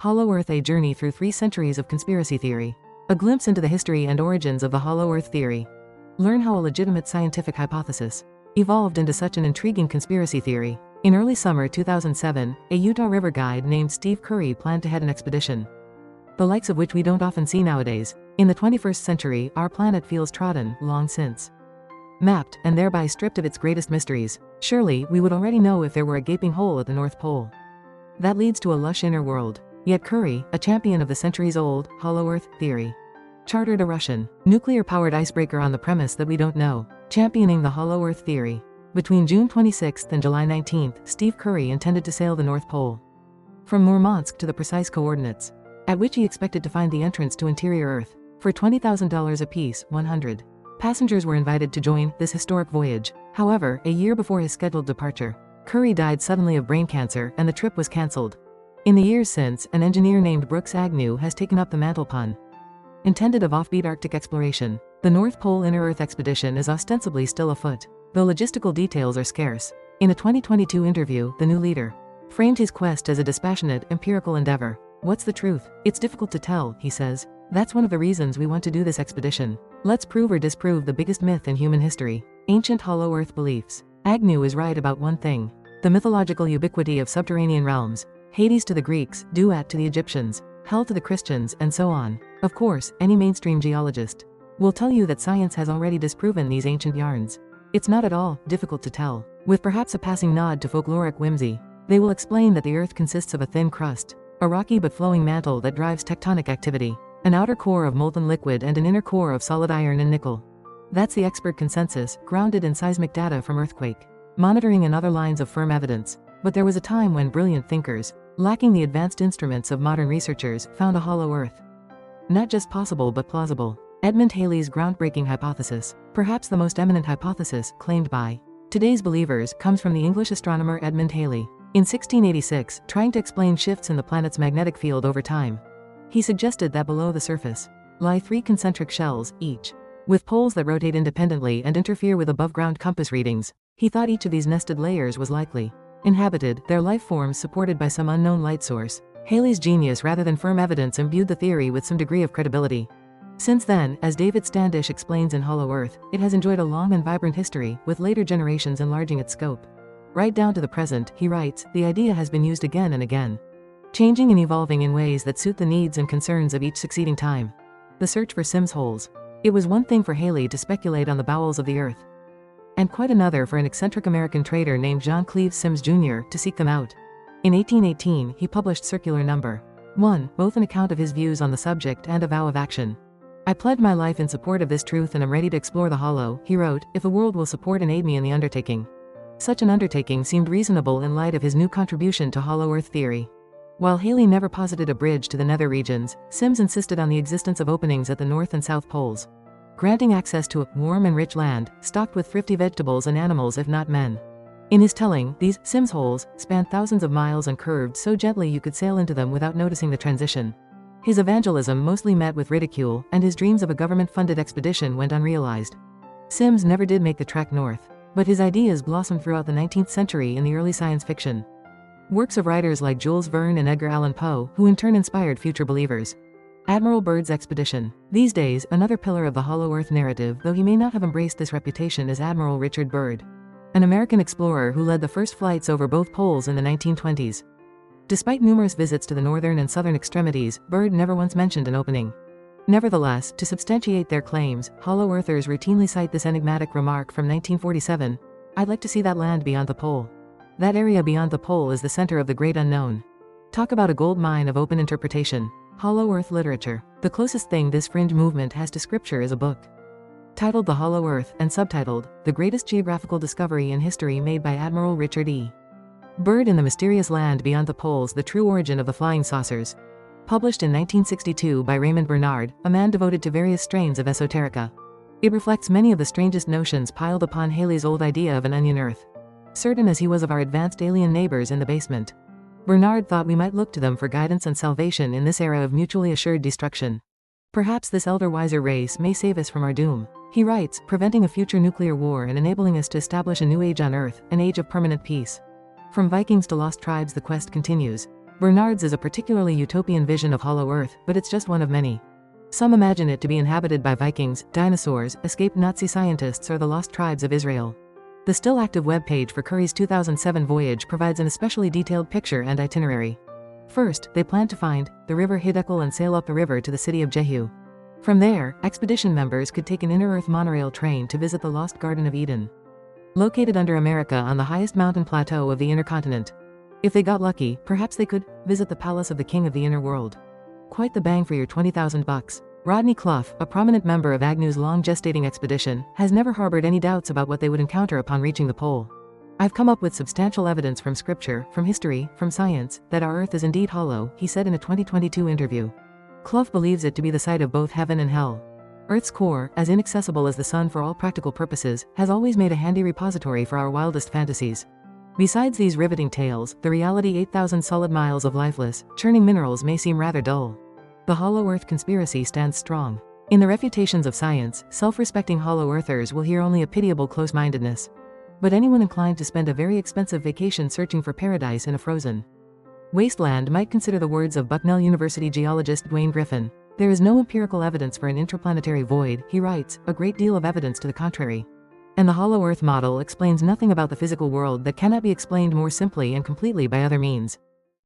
Hollow Earth: A Journey Through 3 Centuries of Conspiracy Theory. A glimpse into the history and origins of the Hollow Earth theory. Learn how a legitimate scientific hypothesis evolved into such an intriguing conspiracy theory. In early summer 2007, a Utah river guide named Steve Curry planned to head an expedition, the likes of which we don't often see nowadays. In the 21st century, our planet feels trodden, long since mapped, and thereby stripped of its greatest mysteries. Surely, we would already know if there were a gaping hole at the North Pole that leads to a lush inner world. Yet Curry, a champion of the centuries-old Hollow Earth theory, chartered a Russian, nuclear-powered icebreaker on the premise that we don't know, championing the Hollow Earth theory. Between June 26 and July 19, Steve Curry intended to sail the North Pole from Murmansk to the precise coordinates at which he expected to find the entrance to interior Earth. For $20,000 apiece, 100 passengers were invited to join this historic voyage. However, a year before his scheduled departure, Curry died suddenly of brain cancer and the trip was cancelled. In the years since, an engineer named Brooks Agnew has taken up the mantle, pun intended, of offbeat Arctic exploration. The North Pole Inner Earth expedition is ostensibly still afoot, though logistical details are scarce. In a 2022 interview, the new leader framed his quest as a dispassionate, empirical endeavor. "What's the truth? It's difficult to tell," he says. "That's one of the reasons we want to do this expedition. Let's prove or disprove the biggest myth in human history: ancient Hollow Earth beliefs." Agnew is right about one thing: the mythological ubiquity of subterranean realms. Hades to the Greeks, Duat to the Egyptians, Hell to the Christians, and so on. Of course, any mainstream geologist will tell you that science has already disproven these ancient yarns. It's not at all difficult to tell. With perhaps a passing nod to folkloric whimsy, they will explain that the Earth consists of a thin crust, a rocky but flowing mantle that drives tectonic activity, an outer core of molten liquid and an inner core of solid iron and nickel. That's the expert consensus, grounded in seismic data from earthquake monitoring and other lines of firm evidence. But there was a time when brilliant thinkers, lacking the advanced instruments of modern researchers, found a hollow Earth not just possible but plausible. Edmund Halley's groundbreaking hypothesis, perhaps the most eminent hypothesis claimed by today's believers, comes from the English astronomer Edmund Halley. In 1686, trying to explain shifts in the planet's magnetic field over time, he suggested that below the surface lie 3 concentric shells, each with poles that rotate independently and interfere with above-ground compass readings. He thought each of these nested layers was likely inhabited, their life forms supported by some unknown light source. Halley's genius rather than firm evidence imbued the theory with some degree of credibility. Since then, as David Standish explains in Hollow Earth, it has enjoyed a long and vibrant history, with later generations enlarging its scope. Right down to the present, he writes, the idea has been used again and again, changing and evolving in ways that suit the needs and concerns of each succeeding time. The search for Sims holes. It was one thing for Halley to speculate on the bowels of the Earth, and quite another for an eccentric American trader named John Cleves Sims Jr. to seek them out. In 1818, he published Circular No. 1, both an account of his views on the subject and a vow of action. "I pledge my life in support of this truth and am ready to explore the hollow," he wrote, "if the world will support and aid me in the undertaking." Such an undertaking seemed reasonable in light of his new contribution to Hollow Earth theory. While Halley never posited a bridge to the nether regions, Sims insisted on the existence of openings at the North and South Poles, granting access to a warm and rich land, stocked with thrifty vegetables and animals if not men. In his telling, these Sims holes spanned thousands of miles and curved so gently you could sail into them without noticing the transition. His evangelism mostly met with ridicule, and his dreams of a government-funded expedition went unrealized. Sims never did make the trek north, but his ideas blossomed throughout the 19th century in the early science fiction works of writers like Jules Verne and Edgar Allan Poe, who in turn inspired future believers. Admiral Byrd's expedition. These days, another pillar of the Hollow Earth narrative, though he may not have embraced this reputation, is Admiral Richard Byrd, an American explorer who led the first flights over both poles in the 1920s. Despite numerous visits to the northern and southern extremities, Byrd never once mentioned an opening. Nevertheless, to substantiate their claims, Hollow Earthers routinely cite this enigmatic remark from 1947, "I'd like to see that land beyond the pole." That area beyond the pole is the center of the great unknown. Talk about a gold mine of open interpretation. Hollow Earth literature. The closest thing this fringe movement has to scripture is a book titled The Hollow Earth and subtitled, The Greatest Geographical Discovery in History Made by Admiral Richard E. Byrd in the Mysterious Land Beyond the Poles: The True Origin of the Flying Saucers. Published in 1962 by Raymond Bernard, a man devoted to various strains of esoterica. It reflects many of the strangest notions piled upon Halley's old idea of an onion Earth. Certain as he was of our advanced alien neighbors in the basement, Bernard thought we might look to them for guidance and salvation in this era of mutually assured destruction. Perhaps this elder wiser race may save us from our doom. He writes, preventing a future nuclear war and enabling us to establish a new age on Earth, an age of permanent peace. From Vikings to lost tribes, the quest continues. Bernard's is a particularly utopian vision of Hollow Earth, but it's just one of many. Some imagine it to be inhabited by Vikings, dinosaurs, escaped Nazi scientists, or the lost tribes of Israel. The still active webpage for Curry's 2007 voyage provides an especially detailed picture and itinerary. First, they plan to find the river Hiddekel and sail up the river to the city of Jehu. From there, expedition members could take an inner-earth monorail train to visit the lost Garden of Eden, located under America on the highest mountain plateau of the inner continent. If they got lucky, perhaps they could visit the palace of the king of the inner world. Quite the bang for your $20,000. Rodney Clough, a prominent member of Agnew's long-gestating expedition, has never harbored any doubts about what they would encounter upon reaching the pole. "I've come up with substantial evidence from scripture, from history, from science, that our Earth is indeed hollow," he said in a 2022 interview. Clough believes it to be the site of both heaven and hell. Earth's core, as inaccessible as the sun for all practical purposes, has always made a handy repository for our wildest fantasies. Besides these riveting tales, the reality 8,000 solid miles of lifeless, churning minerals may seem rather dull. The Hollow Earth conspiracy stands strong. In the refutations of science, self-respecting Hollow Earthers will hear only a pitiable close-mindedness. But anyone inclined to spend a very expensive vacation searching for paradise in a frozen wasteland might consider the words of Bucknell University geologist Dwayne Griffin. "There is no empirical evidence for an interplanetary void," he writes, "a great deal of evidence to the contrary. And the Hollow Earth model explains nothing about the physical world that cannot be explained more simply and completely by other means."